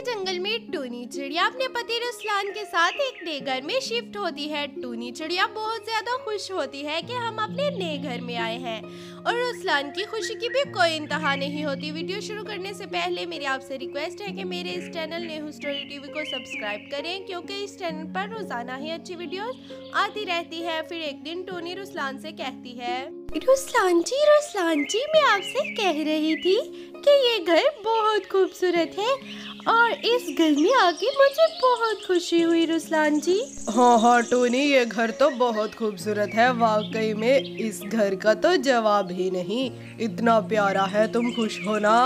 जंगल में टूनी चिड़िया अपने पति रुस्लान के साथ एक नए घर में शिफ्ट होती है। टूनी चिड़िया बहुत ज्यादा खुश होती है कि हम अपने नए घर में आए हैं और रुस्लान की खुशी की भी कोई इंतहा नहीं होती। वीडियो शुरू करने से पहले मेरी आपसे रिक्वेस्ट है कि मेरे इस चैनल नेहू स्टोरी टीवी को सब्सक्राइब करें, क्योंकि इस चैनल पर रोजाना ही अच्छी वीडियोस आती रहती है। फिर एक दिन टूनी रुस्लान से कहती है, रुस्लान जी मैं आपसे कह रही थी कि ये घर बहुत खूबसूरत है और इस घर में आके मुझे बहुत खुशी हुई। रुस्लान जी हाँ टोनी, ये घर तो बहुत खूबसूरत है। वाकई में इस घर का तो जवाब ही नहीं, इतना प्यारा है। तुम खुश हो ना?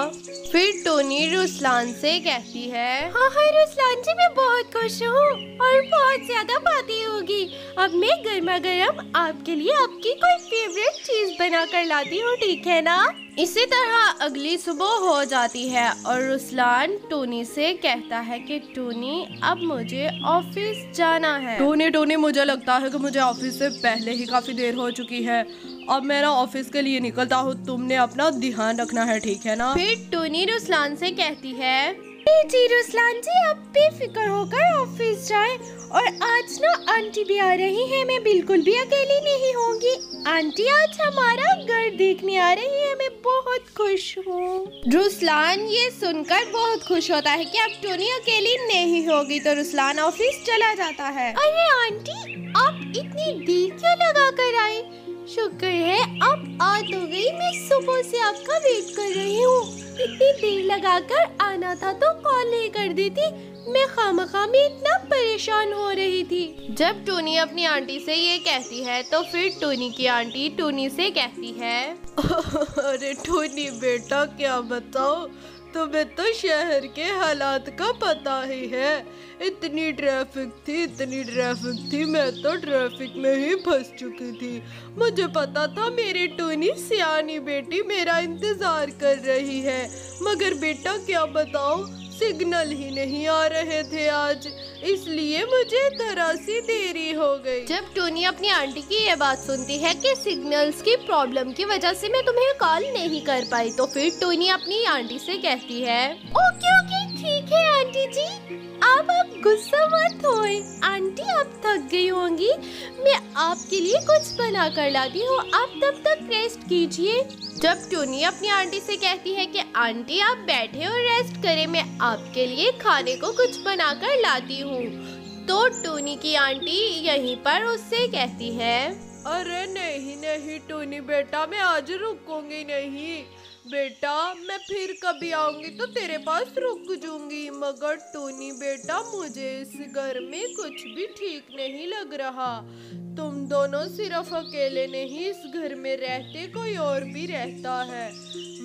फिर टोनी रुस्लान से कहती है, हाँ रुस्लान जी मैं बहुत खुश हूँ और बहुत ज्यादा बातें होगी। अब मैं गर्मा गर्म आपके लिए आपकी कोई फेवरेट चीज बना कर लाती हूँ, ठीक है ना? इसी तरह अगली सुबह हो जाती है और रुस्लान टोनी से कहता है कि टोनी अब मुझे ऑफिस जाना है। टोनी मुझे लगता है कि मुझे ऑफिस से पहले ही काफी देर हो चुकी है। अब मैं ना ऑफिस के लिए निकलता हूँ, तुमने अपना ध्यान रखना है, ठीक है ना? फिर टोनी रुस्लान से कहती है, जी रुस्लान जी आप बेफिक्र होकर ऑफिस जाएं और आज ना आंटी भी आ रही है, मैं बिल्कुल भी अकेली नहीं होंगी। आंटी आज हमारा घर देखने आ रही है, मैं बहुत खुश हूँ। रुस्लान ये सुनकर बहुत खुश होता है कि अब टोनी अकेली नहीं होगी, तो रुस्लान ऑफिस चला जाता है। अरे आंटी आप इतनी देर क्यों लगा कर आई? शुक्र है आप आ तो गई, मैं सुबह से आपका वेट कर रही हूँ। इतनी देर लगाकर आना था तो कॉल नहीं कर देती, मैं खामखा में इतना परेशान हो रही थी। जब टोनी अपनी आंटी से ये कहती है तो फिर टोनी की आंटी टोनी से कहती है, अरे टोनी बेटा क्या बताओ, तुम्हें तो शहर के हालात का पता ही है। इतनी ट्रैफिक थी, मैं तो ट्रैफिक में ही फंस चुकी थी। मुझे पता था मेरी टोनी सियानी बेटी मेरा इंतजार कर रही है, मगर बेटा क्या बताओ सिग्नल ही नहीं आ रहे थे आज, इसलिए मुझे जरा सी देरी हो गई। जब टोनी अपनी आंटी की ये बात सुनती है कि सिग्नल्स की प्रॉब्लम की वजह से मैं तुम्हें कॉल नहीं कर पाई, तो फिर टोनी अपनी आंटी से कहती है, ओके ठीक है आंटी जी, आप गुस्सा मत होए। आंटी आप थक गई होंगी, मैं आपके लिए कुछ बना कर लाती हूँ, आप तब तक रेस्ट कीजिए। जब टोनी अपनी आंटी से कहती है कि आंटी आप बैठे और रेस्ट करें, मैं आपके लिए खाने को कुछ बनाकर लाती हूँ, तो टोनी की आंटी यहीं पर उससे कहती है, अरे नहीं टोनी बेटा, मैं आज रुकूंगी नहीं बेटा, मैं फिर कभी आऊंगी तो तेरे पास रुक जाऊंगी। मगर टोनी बेटा मुझे इस घर में कुछ भी ठीक नहीं लग रहा। तुम दोनों सिर्फ अकेले नहीं इस घर में रहते, कोई और भी रहता है।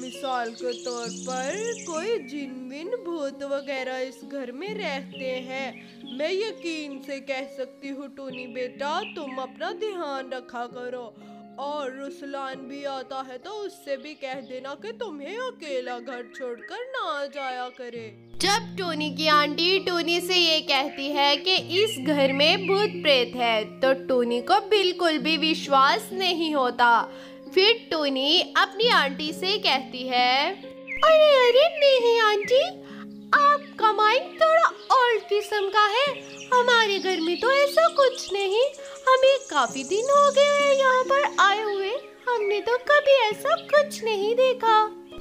मिसाल के तौर पर कोई जिन विन भूत वगैरह इस घर में रहते हैं। मैं यकीन से कह सकती हूँ टोनी बेटा, तुम अपना ध्यान रखा करो। और रुस्लान भी आता है तो उससे भी कह देना कि तुम्हें अकेला घर छोड़कर ना जाया करे। जब टोनी की आंटी टोनी से ये कहती है कि इस घर में भूत प्रेत है, तो टोनी को बिल्कुल भी विश्वास नहीं होता। फिर टोनी अपनी आंटी से कहती है, अरे नहीं आंटी, आपका माइंड थोड़ा और किस्म का है, हमारे घर में तो ऐसा कुछ नहीं। हमें काफी दिन हो गए हैं यहाँ पर आए हुए, हमने तो कभी ऐसा कुछ नहीं देखा।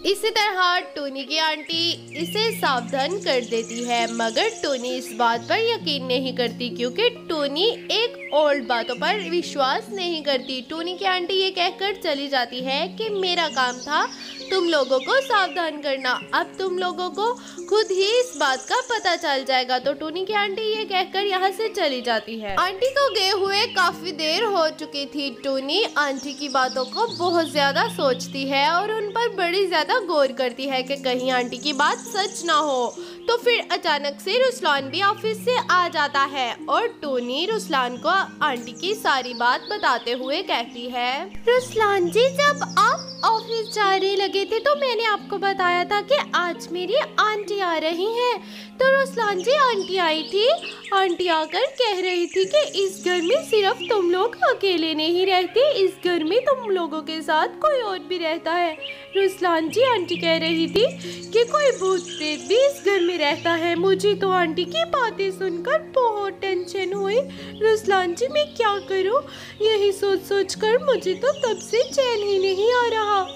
इसी तरह टोनी की आंटी इसे सावधान कर देती है, मगर टोनी इस बात पर यकीन नहीं करती, क्योंकि टोनी एक ओल्ड बातों पर विश्वास नहीं करती। टोनी की आंटी ये कहकर चली जाती है कि मेरा काम था तुम लोगों को सावधान करना, अब तुम लोगों को खुद ही इस बात का पता चल जाएगा। तो टोनी की आंटी ये कहकर यहाँ से चली जाती है। आंटी को गए हुए काफी देर हो चुकी थी। टोनी आंटी की बातों को बहुत ज्यादा सोचती है और उन पर बड़ी ज्यादा गौर करती है कि कहीं आंटी की बात सच ना हो। तो फिर अचानक से रुस्लान भी ऑफिस से आ जाता है और टोनी रुस्लान को आंटी की सारी बात बताते हुए कहती है, रुस्लान जी जब आप ऑफिस जाने लगे लगे थे तो मैंने आपको बताया था कि आज मेरी आंटी आ रही हैं। तो रुस्लान जी आंटी आई थी। आंटी आकर कह रही थी कि इस घर में सिर्फ तुम लोग अकेले नहीं रहते, इस घर में तुम लोगों के साथ कोई और भी रहता है। रुस्लान जी आंटी कह रही थी कि कोई भूत प्रेत भी इस घर में रहता है। मुझे तो आंटी की बातें सुनकर बहुत टेंशन हुई। रुस्लान जी मैं क्या करूं? यही सोच सोच कर मुझे तो तब से चैन ही नहीं आ रहा।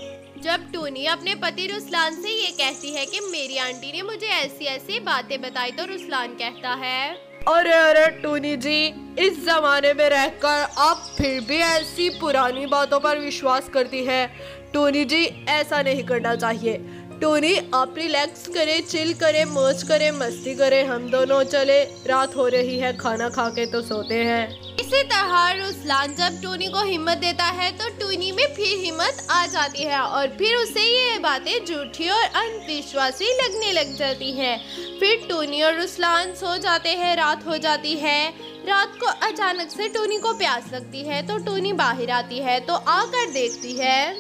जब टूनी अपने पति रुस्लान से ये कहती है कि मेरी आंटी ने मुझे ऐसी ऐसी बातें बताई, तो रुस्लान कहता है, अरे अरे टूनी जी, इस जमाने में रहकर आप फिर भी ऐसी पुरानी बातों पर विश्वास करती है। टूनी जी ऐसा नहीं करना चाहिए। टूनी आप रिलैक्स करे, चिल करे, मौज करे, मस्ती करे, हम दोनों चले, रात हो रही है, खाना खा के तो सोते हैं। इसी तरह रुस्लान जब टूनी को हिम्मत देता है तो टूनी में फिर हिम्मत आ जाती है और फिर उसे ये बातें झूठी और अंधविश्वासी लगने लग जाती हैं। फिर टूनी और रुस्लान सो जाते हैं, रात हो जाती है। रात को अचानक से टूनी को प्यास लगती है तो टूनी बाहर आती है तो आकर देखती है,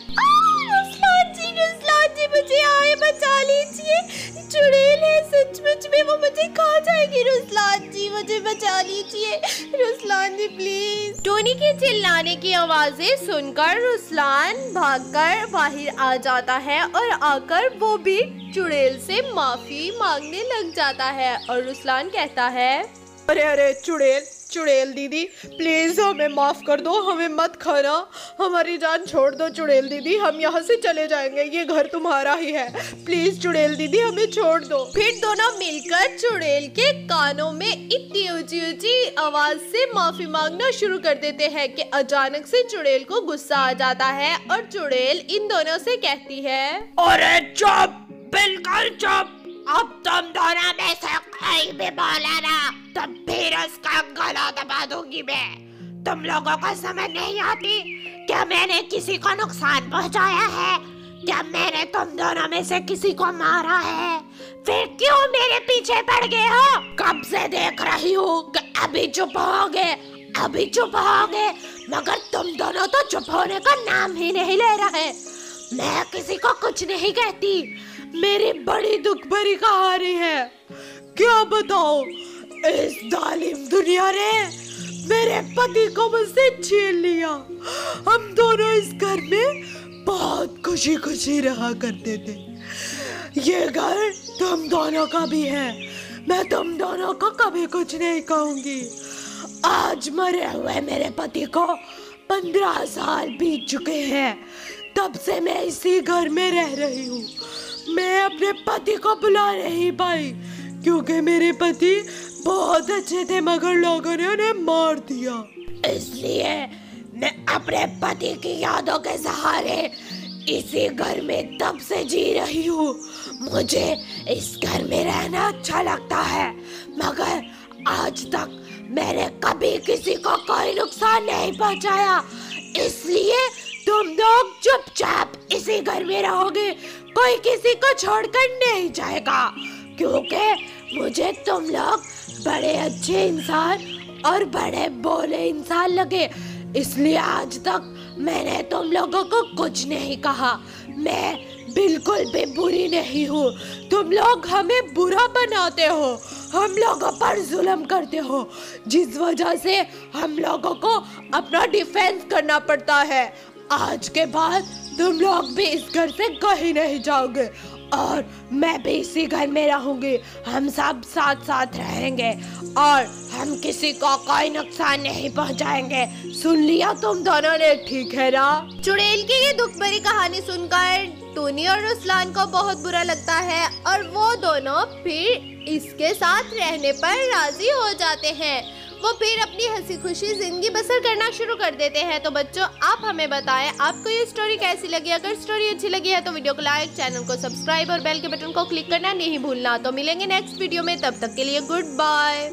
रुस्लान जी मुझे आए बचा लीजिए, चुड़ैल है, सचमुच में वो मुझे खा जाएगी। रुस्लान जी मुझे बचा लीजिए, रुस्लान जी प्लीज। टूनी की चिल्लाने की आवाजें सुनकर रुस्लान भागकर बाहर आ जाता है और आकर वो भी चुड़ैल से माफी मांगने लग जाता है। और रुस्लान कहता है, अरे अरे चुड़ैल दीदी प्लीज हमें माफ कर दो, हमें मत खाना, हमारी जान छोड़ दो चुड़ैल दीदी, हम यहाँ से चले जाएंगे, ये घर तुम्हारा ही है, प्लीज चुड़ैल दीदी हमें छोड़ दो। फिर दोनों मिलकर चुड़ैल के कानों में इतनी ऊंची ऊंची आवाज से माफी मांगना शुरू कर देते हैं कि अचानक से चुड़ैल को गुस्सा आ जाता है और चुड़ैल इन दोनों से कहती है, अरे चुप, बिल्कुल चुप, अब तुम दोनों में से कोई भी बोला ना तब फिर उसका गला दबा दूंगी मैं। तुम लोगों को समझ नहीं आती क्या मैंने किसी को नुकसान पहुंचाया है? क्या मैंने तुम दोनों में से किसी को मारा है? फिर क्यों मेरे पीछे पड़ गए हो? कब से देख रही हूँ कि अभी चुप होगे, मगर तुम दोनों तो चुप होने का नाम ही नहीं ले रहे। मैं किसी को कुछ नहीं कहती, मेरी बड़ी दुख भरी कहानी है। क्या बताओ, इस जालिम दुनिया ने मेरे पति को मुझसे छीन लिया। हम दोनों इस घर में बहुत खुशी खुशी रहा करते थे। ये घर तुम दोनों का भी है, मैं तुम दोनों को कभी कुछ नहीं कहूंगी। आज मरे हुए मेरे पति को 15 साल बीत चुके हैं, तब से मैं इसी घर में रह रही हूँ। मैं अपने पति को बुला नहीं पाई क्योंकि मेरे पति बहुत अच्छे थे मगर लोगों ने उन्हें मार दिया। इसलिए मैं अपने पति की यादों के सहारे इसी घर में तब से जी रही हूँ। मुझे इस घर में रहना अच्छा लगता है मगर आज तक मैंने कभी किसी को कोई नुकसान नहीं पहुँचाया। इसलिए तुम लोग चुपचाप इसी घर में रहोगे, कोई किसी को छोड़कर नहीं जाएगा क्योंकि मुझे तुम लोग बड़े अच्छे इंसान और बड़े भोले इंसान लगे। इसलिए आज तक मैंने तुम लोगों को कुछ नहीं कहा। मैं बिल्कुल भी बुरी नहीं हूँ। तुम लोग हमें बुरा बनाते हो, हम लोगों पर जुल्म करते हो, जिस वजह से हम लोगों को अपना डिफेंस करना पड़ता है। आज के बाद तुम लोग भी इस घर से कहीं नहीं जाओगे और मैं भी इसी घर में रहूंगी। हम सब साथ साथ रहेंगे और हम किसी को कोई नुकसान नहीं पहुंचाएंगे। सुन लिया तुम दोनों ने, ठीक है ना? चुड़ैल की ये दुख भरी कहानी सुनकर टूनी और रुस्लान को बहुत बुरा लगता है और वो दोनों फिर इसके साथ रहने पर राजी हो जाते हैं। वो फिर अपनी हंसी खुशी जिंदगी बसर करना शुरू कर देते हैं। तो बच्चों आप हमें बताएं आपको ये स्टोरी कैसी लगी। अगर स्टोरी अच्छी लगी है तो वीडियो को लाइक, चैनल को सब्सक्राइब और बेल के बटन को क्लिक करना नहीं भूलना। तो मिलेंगे नेक्स्ट वीडियो में, तब तक के लिए गुड बाय।